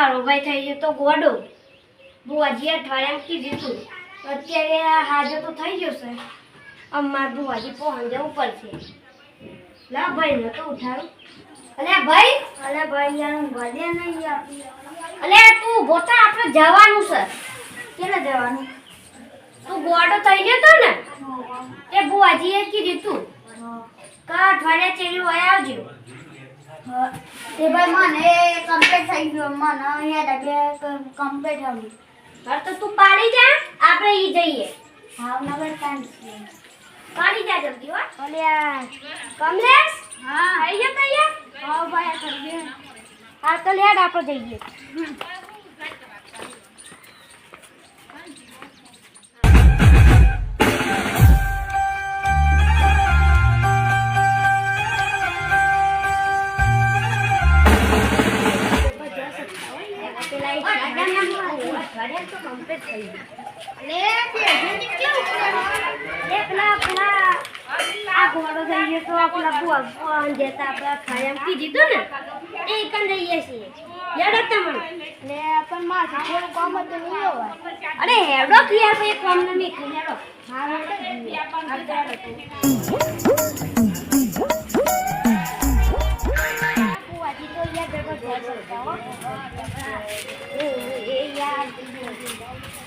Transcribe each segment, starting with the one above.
મારો ભાઈ થઈ ગયો તો ગોડો બુવાજી અઠવાડિયામાં કીધું તું અત્યારે હાજો તો થઈ ગયો છે અમાર બુવાજી પહોંચ જવું પડશે લા ભાઈ ને તો ઉઠાડું અલે ભાઈ યાર ગળે નહીં આપી અલે તું ગોતા આપણે જવાનું છે કેને જવાનું તું ગોડો થઈ ગયો તો ને એ બુવાજીએ કીધું તું કા અઠવાડિયા ચેલી હોય આવજો તે ભાઈ મને કમ્પ્લીટ થઈ ગયો મને યાદ કમ્પ્લીટ આવી હા તો તું પાડી જા આપણે ઈ જઈએ ભાવનગર કાંઈ પાડી જા જલ્દી હો ઓલ્યા કમલેશ હા આવી ગયો તૈયાર હા ભાઈ કરી દે હા તો લેડ આપણે જઈએ અરે હેડો ક્યાં ભાઈ કોમ ને મી હેડો હા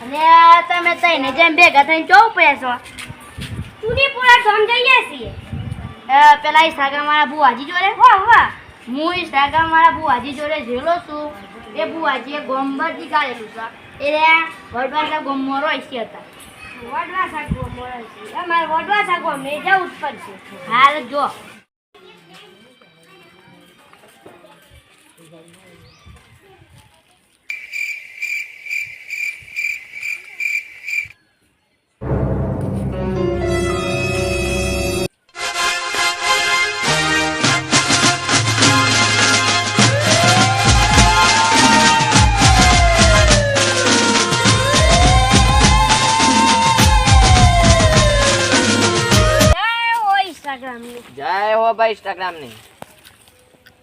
અને તમે તઈને જેમ ભેગા થઈને ચો પૈસો તુની પૂરા સમજાઈએ છીએ પેલા ઇન્સ્ટાગ્રામ વાળા બુવાજી જોડે વાહ હું ઇન્સ્ટાગ્રામ વાળા બુવાજી જોડે જેલો છું એ બુવાજીએ ગોમબરજી કાઢેલું છે એ વડવાસા ગોમોરો હશે હતા વડવાસા ગોમોરો હશે અમારે વડવાસા ગોમે જવું જ પડશે હાલ જો જય હો ભાઈ ઇન્સ્ટાગ્રામ ની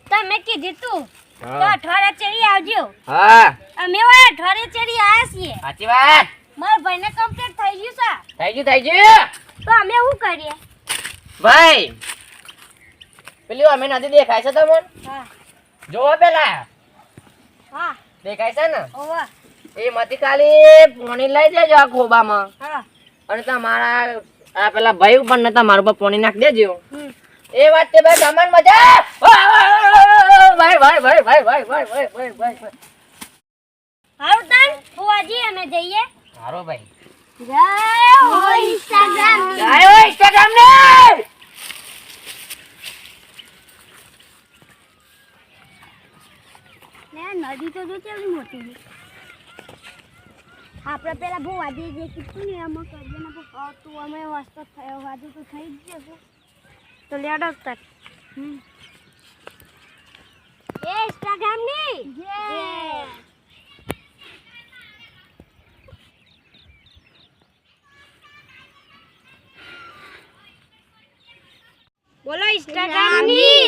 તમે કીધું તું તો અઠવાડિયા ચેડી આવજો હા અમે ઓય અઠવાડિયા ચેડી આયા છીએ સાચી વાત મારા ભાઈને કમ્પ્લીટ થઈ ગયું છે થઈ ગયું તો અમે શું કરીએ ભાઈ પેલી અમે નદી દેખાય છે તમને હા જોવો પેલા હા દેખાય છે ને ઓવા એ મતી ખાલી પાણી લઈ દેજો આ ખોબામાં હા અને તમારા આ પેલા ભાઈ ઉપર ને તમારા ઉપર પાણી નાખ દેજો એ વાત તે ભાઈ સામાન મજા ભાઈ હારું તાન ફુવાજી અમે જઈએ હારો ભાઈ જય હો ઇન્સ્ટાગ્રામ ને નદી તો જો કેવી મોટી છે આપણે પેલા ફુવાજી જે કીધું ને એમાં કરીએ ને તું અમે વસ્તુ થયો વાજુ તો થઈ જ જશે તો લેડો તક એ ઇન્સ્ટાગ્રામ ની બોલો ઇન્સ્ટાગ્રામ ની